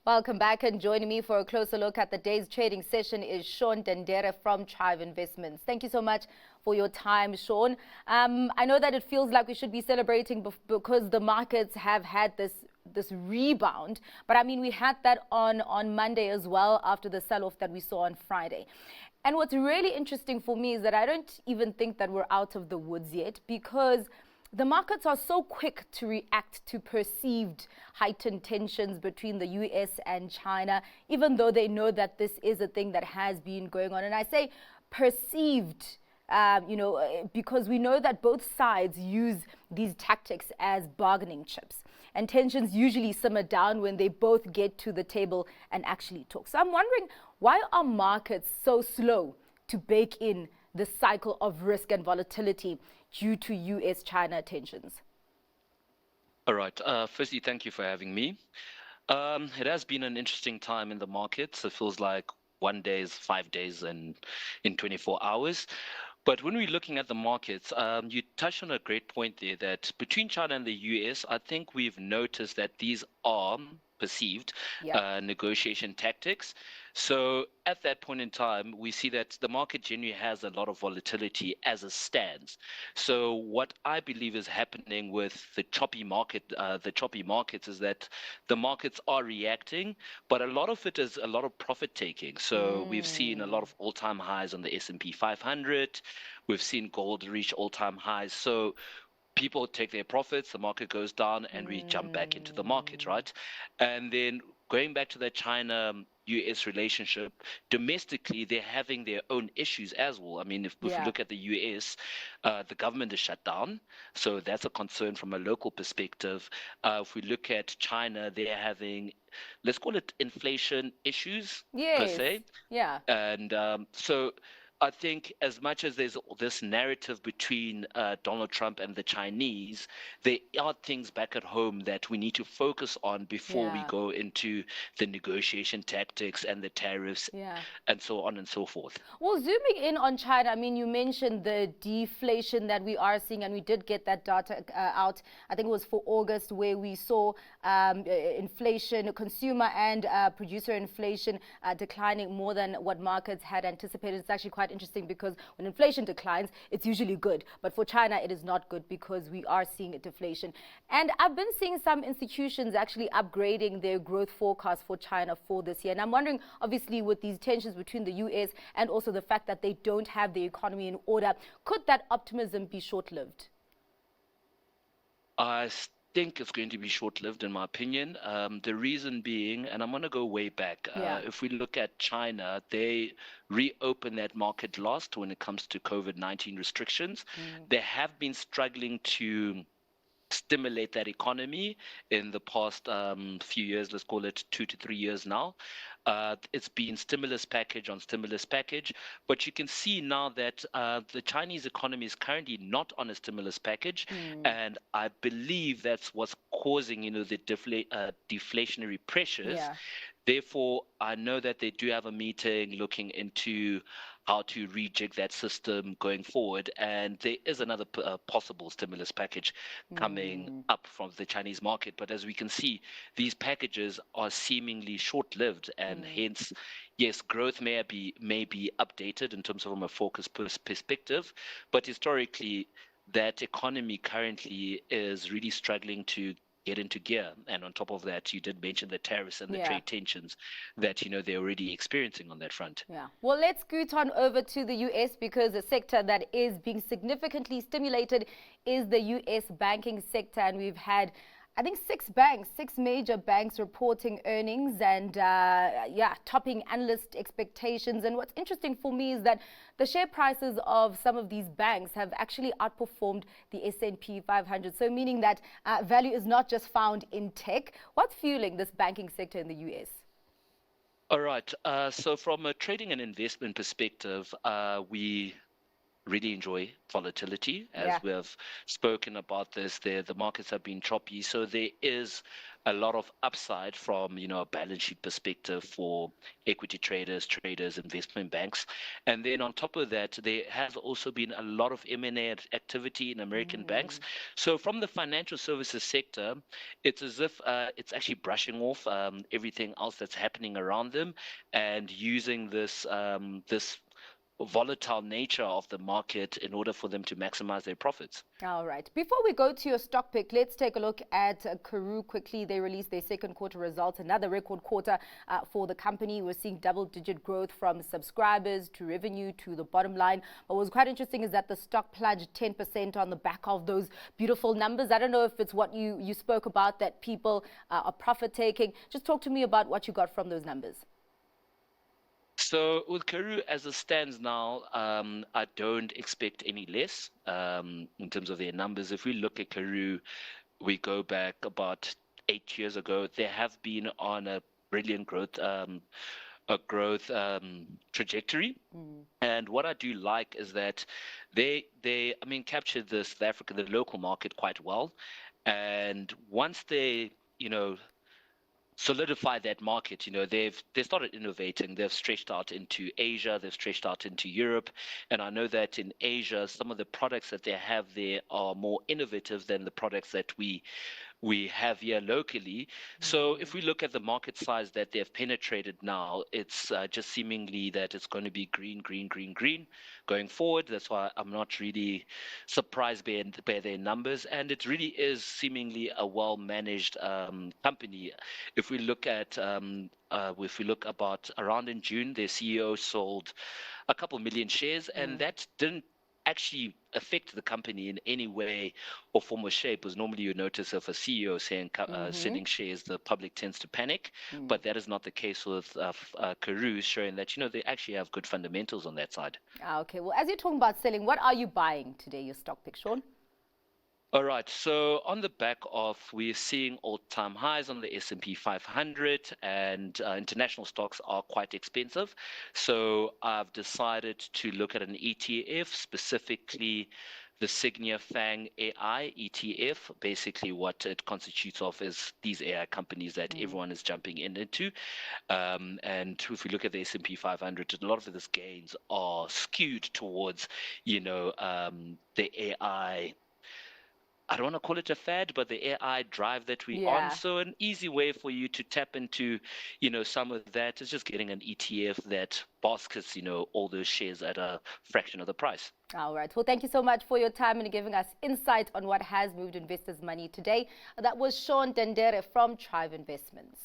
Welcome back, and joining me for a closer look at the day's trading session is Shaun Dendere from Trive Investments. Thank you so much for your time, Shaun. I know that it feels like we should be celebrating because the markets have had this rebound, but I mean we had that on Monday as well after the sell-off that we saw on Friday. And what's really interesting for me is that I don't even think that we're out of the woods yet, because the markets are so quick to react to perceived heightened tensions between the US and China, even though they know that this is a thing that has been going on. And I say perceived, because we know that both sides use these tactics as bargaining chips. And tensions usually simmer down when they both get to the table and actually talk. So I'm wondering, why are markets so slow to bake in the cycle of risk and volatility due to US-China tensions? All right. Firstly, thank you for having me. It has been an interesting time in the markets. It feels like one day is 5 days and in 24 hours. But when we're looking at the markets, you touched on a great point there that between China and the US, I think we've noticed that these are perceived Yeah. negotiation tactics. So at that point in time, we see that the market generally has a lot of volatility as it stands. So what I believe is happening with the choppy markets is that the markets are reacting, but a lot of it is a lot of profit taking. So we've seen a lot of all-time highs on the S&P 500. We've seen gold reach all-time highs. So people take their profits, the market goes down, and we jump back into the market, right? And then going back to the China US relationship, domestically, they're having their own issues as well. I mean, if we Yeah. look at the US, the government is shut down. So that's a concern from a local perspective. If we look at China, they're having, let's call it inflation issues per Yes. se. Yeah. And so I think as much as there's this narrative between Donald Trump and the Chinese, there are things back at home that we need to focus on before we Yeah. go into the negotiation tactics and the tariffs Yeah. and so on and so forth. Well, zooming in on China, I mean, you mentioned the deflation that we are seeing, and we did get that data out. I think it was for August, where we saw inflation, consumer and producer inflation declining more than what markets had anticipated. It's actually quite interesting because when inflation declines, it's usually good. But for China, it is not good because we are seeing a deflation. And I've been seeing some institutions actually upgrading their growth forecast for China for this year. And I'm wondering, obviously, with these tensions between the US and also the fact that they don't have the economy in order, could that optimism be short-lived? I think it's going to be short-lived, in my opinion. The reason being, and I'm going to go way back. Yeah. If we look at China, they reopened that market last when it comes to COVID-19 restrictions. They have been struggling to stimulate that economy in the past few years, let's call it 2 to 3 years now. It's been stimulus package on stimulus package, but you can see now that the Chinese economy is currently not on a stimulus package, and I believe that's what's causing, the deflationary pressures. Yeah. Therefore, I know that they do have a meeting looking into how to rejig that system going forward, and there is another possible stimulus package coming up from the Chinese market. But as we can see, these packages are seemingly short-lived, and hence, yes, growth may be updated in terms of from a focus perspective, but historically, that economy currently is really struggling to get into gear. And on top of that, you did mention the tariffs and the Yeah. trade tensions that they're already experiencing on that front. Yeah. Well, let's scoot on over to the US, because a sector that is being significantly stimulated is the US banking sector. And we've had, I think, six major banks reporting earnings and, topping analyst expectations. And what's interesting for me is that the share prices of some of these banks have actually outperformed the S&P 500. So meaning that value is not just found in tech. What's fueling this banking sector in the US? All right. So from a trading and investment perspective, we really enjoy volatility. As Yeah. we have spoken about this, the markets have been choppy, so there is a lot of upside from a balance sheet perspective for equity traders, investment banks. And then on top of that, there has also been a lot of M&A activity in American banks. So from the financial services sector, it's as if it's actually brushing off everything else that's happening around them and using this volatile nature of the market in order for them to maximize their profits. All right. Before we go to your stock pick, let's take a look at Karoo quickly. They released their second quarter results, another record quarter for the company. We're seeing double-digit growth from subscribers to revenue to the bottom line. But what's quite interesting is that the stock plunged 10% on the back of those beautiful numbers. I don't know if it's what you spoke about, that people are profit-taking. Just talk to me about what you got from those numbers. So with Karoo as it stands now, I don't expect any less in terms of their numbers. If we look at Karoo, we go back about 8 years ago. They have been on a brilliant growth trajectory. And what I do like is that they captured the South Africa, the local market quite well. And once they solidify that market. They started innovating. They've stretched out into Asia. They've stretched out into Europe. And I know that in Asia, some of the products that they have there are more innovative than the products that we have here locally. So if we look at the market size that they've penetrated now, it's just seemingly that it's going to be green going forward. That's why I'm not really surprised by their numbers. And it really is seemingly a well-managed company. If we look about around in June, their CEO sold a couple million shares, and that didn't actually affect the company in any way or form or shape. Because normally you notice if a CEO saying selling shares, the public tends to panic, but that is not the case with Karoo, showing that they actually have good fundamentals on that side. Okay, well, as you're talking about selling, what are you buying today, your stock pick, Shaun? All right. So on the back of, we're seeing all-time highs on the S&P 500, and international stocks are quite expensive. So I've decided to look at an ETF, specifically the Signia Fang AI ETF. Basically, what it constitutes of is these AI companies that everyone is jumping into. And if we look at the S&P 500, a lot of these gains are skewed towards, the AI. I don't want to call it a fad, but the AI drive that we're on. So an easy way for you to tap into, some of that is just getting an ETF that baskets, all those shares at a fraction of the price. All right. Well, thank you so much for your time and giving us insight on what has moved investors' money today. That was Shaun Dendere from Trive Investments.